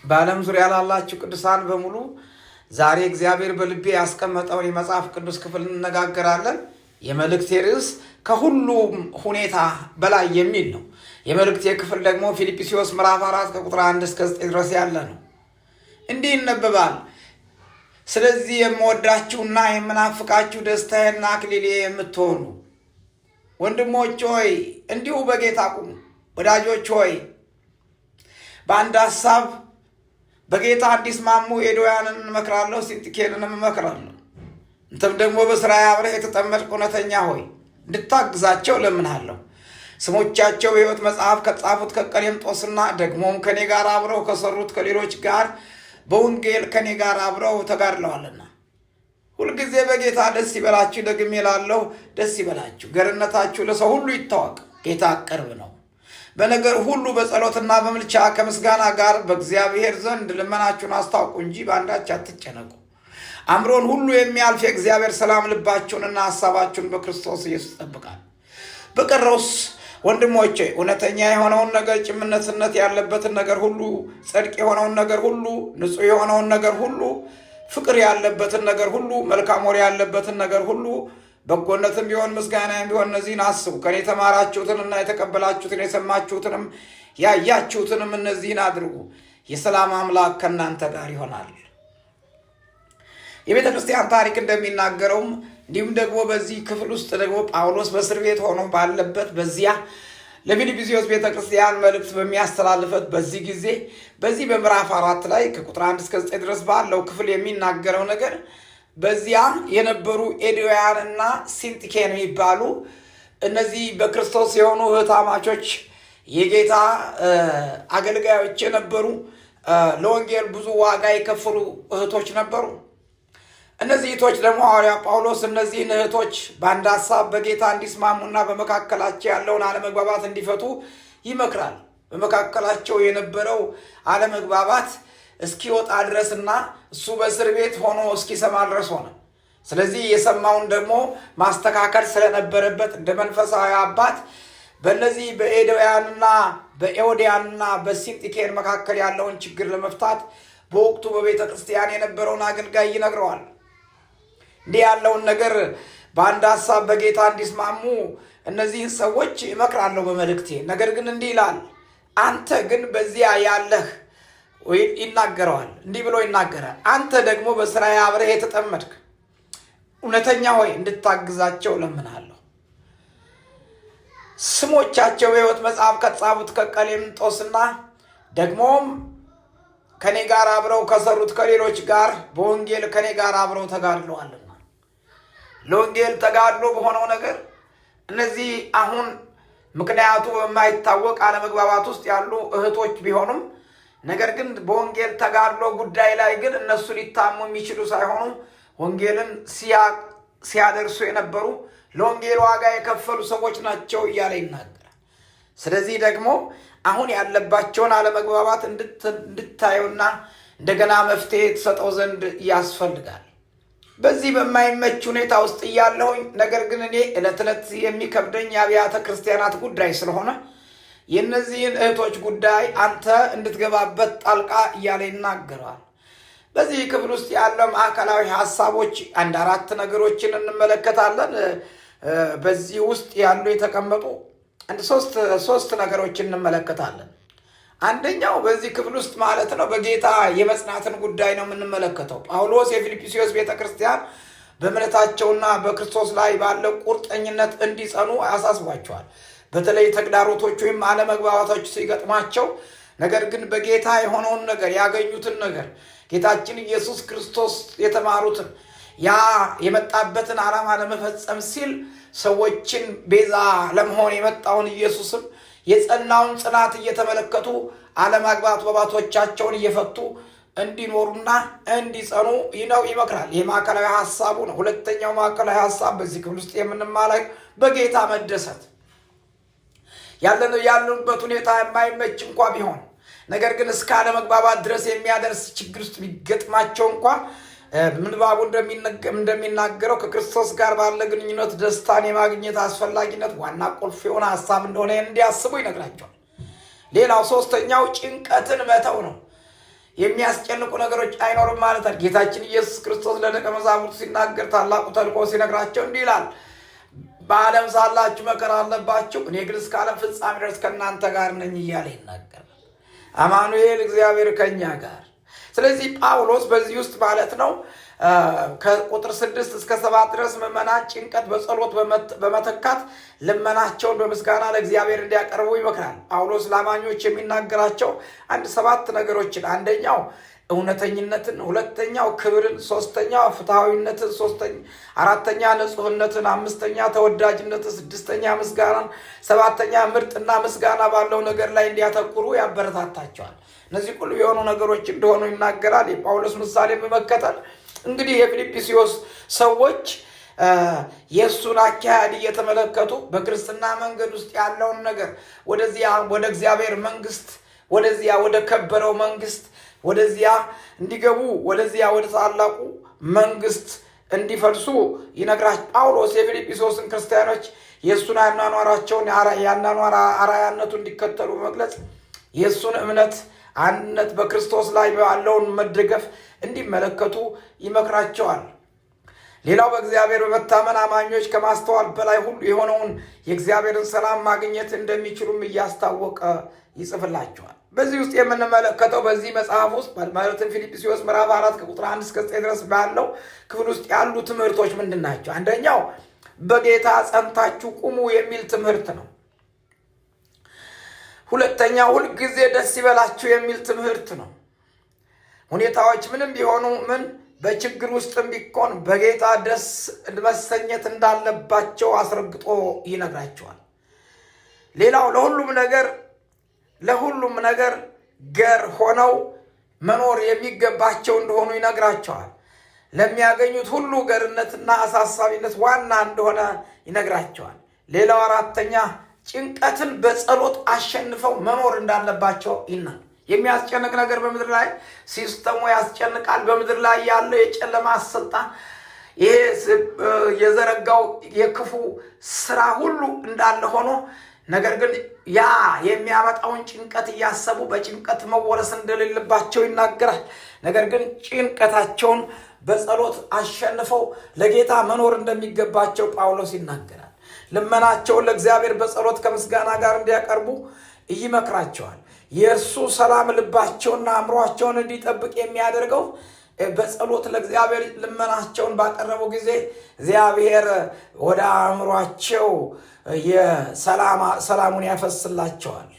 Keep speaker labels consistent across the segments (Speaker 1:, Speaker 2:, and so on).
Speaker 1: በዓለም ዙሪያ ላላችሁ ቅዱሳን በሙሉ ዛሬ እግዚአብሔር በልቤ ያስቀመጠውን የመጽሐፍ ቅዱስ ክፍል እንነጋገራለን። የመልእክቴ ርዕስ ከሁሉም ሁኔታ በላይ የሚል ነው። የመልእክቴ ክፍል ደግሞ ፊልጵስዩስ ምዕራፍ 4 ከቁጥር 1 እስከ 9 ድረስ ያለ ነው። እንዲህ ይነበባል። ስለዚህ የምወዳችሁና የምናፍቃችሁ ደስታዬና አክሊሌ የምትሆኑ ወንድሞች ሆይ እንዲሁ በጌታ ቁሙ። ወዳጆች ሆይ በአንድ ሐሳብ በጌታ እንዲስማሙ ኤዶያንን እመክራለሁ፣ ሲንጥኬንንም እመክራለሁ። እንተም ደግሞ በሥራዬ አብረህ የተጠመድክ እውነተኛ ሆይ እንድታግዛቸው እለምንሃለሁ። ስሞቻቸው በሕይወት መጽሐፍ ከተጻፉት ከቀሌምጦስና ደግሞም ከኔ ጋር አብረው ከሰሩት ከሌሎች ጋር በወንጌል ከኔ ጋር አብረው ተጋድለዋልና። ሁልጊዜ በጌታ ደስ ይበላችሁ። ደግሜ እላለሁ ደስ ይበላችሁ። ገርነታችሁ ለሰው ሁሉ ይታወቅ፣ ጌታ ቅርብ ነው። በነገር ሁሉ በጸሎትና በምልጃ ከምስጋና ጋር በእግዚአብሔር ዘንድ ልመናችሁን አስታውቁ እንጂ በአንዳች አትጨነቁ። አእምሮን ሁሉ የሚያልፍ የእግዚአብሔር ሰላም ልባችሁንና ሐሳባችሁን በክርስቶስ ኢየሱስ ይጠብቃል። በቀረውስ ወንድሞቼ እውነተኛ የሆነውን ነገር፣ ጭምትነት ያለበትን ነገር ሁሉ፣ ጽድቅ የሆነውን ነገር ሁሉ፣ ንጹሕ የሆነውን ነገር ሁሉ፣ ፍቅር ያለበትን ነገር ሁሉ፣ መልካም ወሬ ያለበትን ነገር ሁሉ፣ በጎነትም ቢሆን ምስጋናም ቢሆን እነዚህን አስቡ። ከኔ የተማራችሁትንና የተቀበላችሁትን የሰማችሁትንም ያያችሁትንም እነዚህን አድርጉ። የሰላም አምላክ ከእናንተ ጋር ይሆናል። የቤተ ክርስቲያን ታሪክ እንደሚናገረውም እንዲሁም ደግሞ በዚህ ክፍል ውስጥ ደግሞ ጳውሎስ በእስር ቤት ሆኖ ባለበት በዚያ ለፊልጵስዩስ ቤተ ክርስቲያን መልእክት በሚያስተላልፈት በዚህ ጊዜ በዚህ በምዕራፍ 4 ላይ ከቁጥር 1 እስከ 9 ድረስ ባለው ክፍል የሚናገረው ነገር በዚያ የነበሩ ኤዶያንና ሲንጥኬን የሚባሉ እነዚህ በክርስቶስ የሆኑ እህታማቾች የጌታ አገልጋዮች የነበሩ ለወንጌል ብዙ ዋጋ የከፈሉ እህቶች ነበሩ። እነዚህ እህቶች ደግሞ ሐዋርያ ጳውሎስ እነዚህን እህቶች በአንድ ሐሳብ በጌታ እንዲስማሙና በመካከላቸው ያለውን አለመግባባት እንዲፈቱ ይመክራል። በመካከላቸው የነበረው አለመግባባት እስኪወጣ ድረስና እሱ በእስር ቤት ሆኖ እስኪሰማ ድረስ ሆነ። ስለዚህ የሰማውን ደግሞ ማስተካከል ስለነበረበት እንደ መንፈሳዊ አባት በእነዚህ በኤዶያንና በኤዎድያንና በሲንጥኬን መካከል ያለውን ችግር ለመፍታት በወቅቱ በቤተ ክርስቲያን የነበረውን አገልጋይ ይነግረዋል። እንዲህ ያለውን ነገር በአንድ ሐሳብ በጌታ እንዲስማሙ እነዚህን ሰዎች እመክራለሁ በመልእክቴ። ነገር ግን እንዲህ ይላል፣ አንተ ግን በዚያ ያለህ ይናገረዋል። እንዲህ ብሎ ይናገራል። አንተ ደግሞ በሥራዬ አብረህ የተጠመድክ እውነተኛ ሆይ እንድታግዛቸው እለምንሃለሁ። ስሞቻቸው በሕይወት መጽሐፍ ከተጻፉት ከቀሌምጦስና ደግሞም ከኔ ጋር አብረው ከሰሩት ከሌሎች ጋር በወንጌል ከኔ ጋር አብረው ተጋድለዋልና። ለወንጌል ተጋድሎ በሆነው ነገር እነዚህ አሁን ምክንያቱ በማይታወቅ አለመግባባት ውስጥ ያሉ እህቶች ቢሆኑም ነገር ግን በወንጌል ተጋድሎ ጉዳይ ላይ ግን እነሱ ሊታሙ የሚችሉ ሳይሆኑ ወንጌልን ሲያደርሱ የነበሩ ለወንጌል ዋጋ የከፈሉ ሰዎች ናቸው እያለ ይናገራል። ስለዚህ ደግሞ አሁን ያለባቸውን አለመግባባት እንድታዩና እንደገና መፍትሄ ተሰጠው ዘንድ ያስፈልጋል። በዚህ በማይመች ሁኔታ ውስጥ እያለሁኝ ነገር ግን እኔ ዕለት ዕለት የሚከብደኝ የአብያተ ክርስቲያናት ጉዳይ ስለሆነ የእነዚህን እህቶች ጉዳይ አንተ እንድትገባበት ጣልቃ እያለ ይናገረዋል። በዚህ ክፍል ውስጥ ያለው ማዕከላዊ ሐሳቦች 1-4 ነገሮችን እንመለከታለን። በዚህ ውስጥ ያሉ የተቀመጡ ሶስት ነገሮችን እንመለከታለን። አንደኛው በዚህ ክፍል ውስጥ ማለት ነው በጌታ የመጽናትን ጉዳይ ነው የምንመለከተው። ጳውሎስ የፊልጵስዩስ ቤተክርስቲያን በእምነታቸውና በክርስቶስ ላይ ባለው ቁርጠኝነት እንዲጸኑ ያሳስቧቸዋል። በተለይ ተግዳሮቶች ወይም አለመግባባቶች ሲገጥማቸው ነገር ግን በጌታ የሆነውን ነገር ያገኙትን ነገር ጌታችን ኢየሱስ ክርስቶስ የተማሩትን ያ የመጣበትን ዓላማ ለመፈጸም ሲል ሰዎችን ቤዛ ለመሆን የመጣውን ኢየሱስን የጸናውን ጽናት እየተመለከቱ አለመግባባቶቻቸውን እየፈቱ እንዲኖሩና እንዲጸኑ ይመክራል። ይህ ማዕከላዊ ሐሳቡ ነው። ሁለተኛው ማዕከላዊ ሐሳብ በዚህ ክፍል ውስጥ የምንማለው በጌታ መደሰት ያለንበት ሁኔታ የማይመች እንኳ ቢሆን ነገር ግን እስከ አለመግባባት ድረስ የሚያደርስ ችግር ውስጥ ቢገጥማቸው እንኳ ምንባቡ እንደሚናገረው ከክርስቶስ ጋር ባለ ግንኙነት ደስታን የማግኘት አስፈላጊነት ዋና ቁልፍ የሆነ ሐሳብ እንደሆነ እንዲያስቡ ይነግራቸዋል። ሌላው ሶስተኛው ጭንቀትን መተው ነው። የሚያስጨንቁ ነገሮች አይኖርም ማለት ነው። ጌታችን ኢየሱስ ክርስቶስ ለደቀ መዛሙርቱ ሲናገር ታላቁ ተልእኮ ሲነግራቸው እንዲህ ይላል፣ በዓለም ሳላችሁ መከራ አለባችሁ፣ እኔ ግን እስከ ዓለም ፍጻሜ ድረስ ከእናንተ ጋር ነኝ እያለ ይናገራል። አማኑኤል እግዚአብሔር ከኛ ጋር። ስለዚህ ጳውሎስ በዚህ ውስጥ ማለት ነው ከቁጥር 6 እስከ 7 ድረስ ምዕመናን ጭንቀት በጸሎት በመተካት ልመናቸውን በምስጋና ለእግዚአብሔር እንዲያቀርቡ ይመክራል። ጳውሎስ ለአማኞች የሚናገራቸው 7 ነገሮችን፣ አንደኛው እውነተኝነትን፣ ሁለተኛው ክብርን፣ ሶስተኛው ፍትሐዊነትን፣ አራተኛ ንጹህነትን፣ አምስተኛ ተወዳጅነትን፣ ስድስተኛ ምስጋናን፣ ሰባተኛ ምርጥና ምስጋና ባለው ነገር ላይ እንዲያተኩሩ ያበረታታቸዋል። እነዚህ ሁሉ የሆኑ ነገሮች እንደሆኑ ይናገራል። የጳውሎስ ምሳሌ በመከተል እንግዲህ የፊልጵስዩስ ሰዎች የእሱን አካሄድ እየተመለከቱ በክርስትና መንገድ ውስጥ ያለውን ነገር ወደዚያ ወደ እግዚአብሔር መንግስት፣ ወደዚያ ወደ ከበረው መንግስት ወደዚያ እንዲገቡ፣ ወደዚያ ወደ ታላቁ መንግስት እንዲፈልሱ ይነግራል። ጳውሎስ የፊልጵስዩስን ክርስቲያኖች የእሱን አኗኗራቸውን የአኗኗር አርአያነቱ እንዲከተሉ በመግለጽ የእሱን እምነት አንድነት በክርስቶስ ላይ ያለውን መደገፍ እንዲመለከቱ ይመክራቸዋል። ሌላው በእግዚአብሔር በመታመን አማኞች ከማስተዋል በላይ ሁሉ የሆነውን የእግዚአብሔርን ሰላም ማግኘት እንደሚችሉም እያስታወቀ ይጽፍላቸዋል። በዚህ ውስጥ የምንመለከተው በዚህ መጽሐፍ ውስጥ ማለትም ፊልጵስዩስ ምዕራፍ 4 ከቁጥር 1 እስከ 9 ድረስ ባለው ክፍል ውስጥ ያሉ ትምህርቶች ምንድን ናቸው? አንደኛው በጌታ ጸንታችሁ ቁሙ የሚል ትምህርት ነው። ሁለተኛው ሁልጊዜ ደስ ይበላችሁ የሚል ትምህርት ነው። ሁኔታዎች ምንም ቢሆኑ ምን በችግር ውስጥም ቢሆን በጌታ ደስ መሰኘት እንዳለባቸው አስረግጦ ይነግራቸዋል። ሌላው ለሁሉም ነገር ገር ሆነው መኖር የሚገባቸው እንደሆኑ ይነግራቸዋል። ለሚያገኙት ሁሉ ገርነትና አሳሳቢነት ዋና እንደሆነ ይነግራቸዋል። ሌላው አራተኛ ጭንቀትን በጸሎት አሸንፈው መኖር እንዳለባቸው ይናል። የሚያስጨንቅ ነገር በምድር ላይ ሲስተሙ ያስጨንቃል። በምድር ላይ ያለው የጨለማ ስልጣን ይሄ የዘረጋው የክፉ ስራ ሁሉ እንዳለ ሆኖ ነገር ግን ያ የሚያመጣውን ጭንቀት እያሰቡ በጭንቀት መወረስ እንደሌለባቸው ይናገራል። ነገር ግን ጭንቀታቸውን በጸሎት አሸንፈው ለጌታ መኖር እንደሚገባቸው ጳውሎስ ይናገራል። ልመናቸውን ለእግዚአብሔር በጸሎት ከምስጋና ጋር እንዲያቀርቡ ይመክራቸዋል። የእርሱ ሰላም ልባቸውና አእምሯቸውን እንዲጠብቅ የሚያደርገው በጸሎት ለእግዚአብሔር ልመናቸውን ባቀረቡ ጊዜ እግዚአብሔር ወደ አእምሯቸው ሰላሙን ያፈስላቸዋል።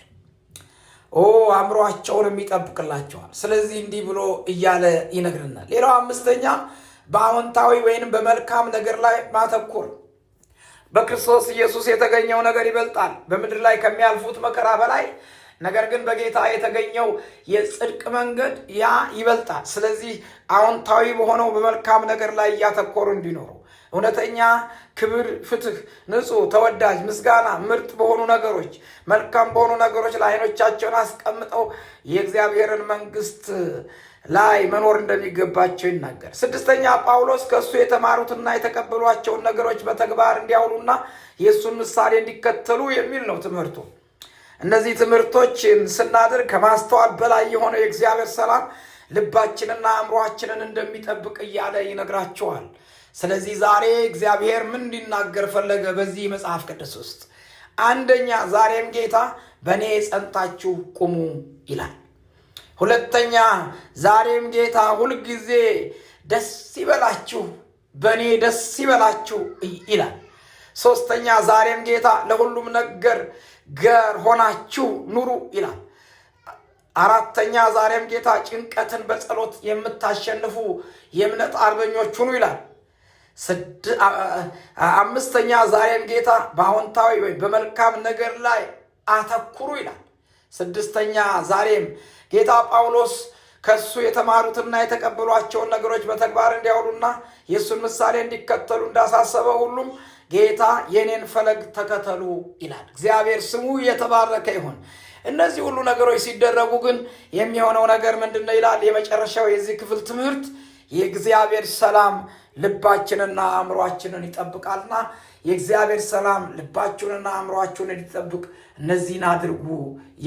Speaker 1: አእምሯቸውንም ይጠብቅላቸዋል። ስለዚህ እንዲህ ብሎ እያለ ይነግርናል። ሌላው አምስተኛ በአዎንታዊ ወይንም በመልካም ነገር ላይ ማተኮር። በክርስቶስ ኢየሱስ የተገኘው ነገር ይበልጣል በምድር ላይ ከሚያልፉት መከራ በላይ። ነገር ግን በጌታ የተገኘው የጽድቅ መንገድ ያ ይበልጣል። ስለዚህ አዎንታዊ በሆነው በመልካም ነገር ላይ እያተኮሩ እንዲኖሩ እውነተኛ ክብር፣ ፍትህ፣ ንጹህ፣ ተወዳጅ፣ ምስጋና፣ ምርጥ በሆኑ ነገሮች፣ መልካም በሆኑ ነገሮች ላይ ዓይኖቻቸውን አስቀምጠው የእግዚአብሔርን መንግስት ላይ መኖር እንደሚገባቸው ይናገር። ስድስተኛ ጳውሎስ ከእሱ የተማሩትና የተቀበሏቸውን ነገሮች በተግባር እንዲያውሉና የእሱን ምሳሌ እንዲከተሉ የሚል ነው ትምህርቱ። እነዚህ ትምህርቶችን ስናደርግ ከማስተዋል በላይ የሆነው የእግዚአብሔር ሰላም ልባችንና አእምሯችንን እንደሚጠብቅ እያለ ይነግራቸዋል። ስለዚህ ዛሬ እግዚአብሔር ምን እንዲናገር ፈለገ? በዚህ መጽሐፍ ቅዱስ ውስጥ አንደኛ ዛሬም ጌታ በእኔ ጸንታችሁ ቁሙ ይላል። ሁለተኛ ዛሬም ጌታ ሁልጊዜ ደስ ይበላችሁ፣ በእኔ ደስ ይበላችሁ ይላል። ሶስተኛ ዛሬም ጌታ ለሁሉም ነገር ገር ሆናችሁ ኑሩ ይላል። አራተኛ ዛሬም ጌታ ጭንቀትን በጸሎት የምታሸንፉ የእምነት አርበኞች ሁኑ ይላል። አምስተኛ ዛሬም ጌታ በአዎንታዊ ወይ በመልካም ነገር ላይ አተኩሩ ይላል። ስድስተኛ ዛሬም ጌታ ጳውሎስ ከሱ የተማሩትና የተቀበሏቸውን ነገሮች በተግባር እንዲያውሉና የእሱን ምሳሌ እንዲከተሉ እንዳሳሰበ ሁሉም ጌታ የኔን ፈለግ ተከተሉ ይላል። እግዚአብሔር ስሙ የተባረከ ይሁን። እነዚህ ሁሉ ነገሮች ሲደረጉ ግን የሚሆነው ነገር ምንድነው ይላል የመጨረሻው የዚህ ክፍል ትምህርት። የእግዚአብሔር ሰላም ልባችንና አእምሯችንን ይጠብቃልና የእግዚአብሔር ሰላም ልባችሁንና አእምሯችሁን እንዲጠብቅ እነዚህን አድርጉ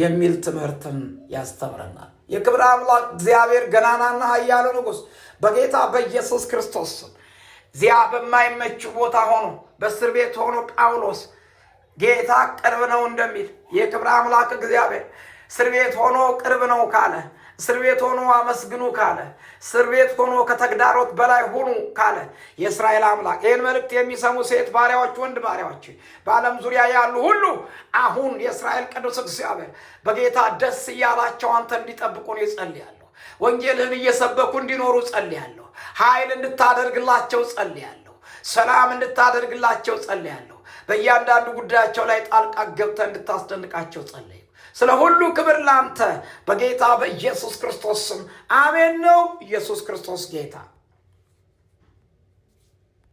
Speaker 1: የሚል ትምህርትን ያስተምረናል። የክብር አምላክ እግዚአብሔር ገናናና ኃያሉ ንጉሥ በጌታ በኢየሱስ ክርስቶስ እዚያ በማይመች ቦታ ሆኖ በእስር ቤት ሆኖ ጳውሎስ ጌታ ቅርብ ነው እንደሚል የክብር አምላክ እግዚአብሔር እስር ቤት ሆኖ ቅርብ ነው ካለ፣ እስር ቤት ሆኖ አመስግኑ ካለ፣ እስር ቤት ሆኖ ከተግዳሮት በላይ ሁኑ ካለ የእስራኤል አምላክ ይህን መልእክት የሚሰሙ ሴት ባሪያዎች፣ ወንድ ባሪያዎች በዓለም ዙሪያ ያሉ ሁሉ አሁን የእስራኤል ቅዱስ እግዚአብሔር በጌታ ደስ እያላቸው አንተ እንዲጠብቁን ይጸልያለሁ። ወንጌልህን እየሰበኩ እንዲኖሩ ጸልያለሁ። ኃይል እንድታደርግላቸው ጸልያለሁ። ሰላም እንድታደርግላቸው ጸልያለሁ። በእያንዳንዱ ጉዳያቸው ላይ ጣልቃ ገብተህ እንድታስደንቃቸው ጸልያለሁ። ስለ ሁሉ ክብር ላንተ በጌታ በኢየሱስ ክርስቶስ ስም አሜን ነው። ኢየሱስ ክርስቶስ ጌታ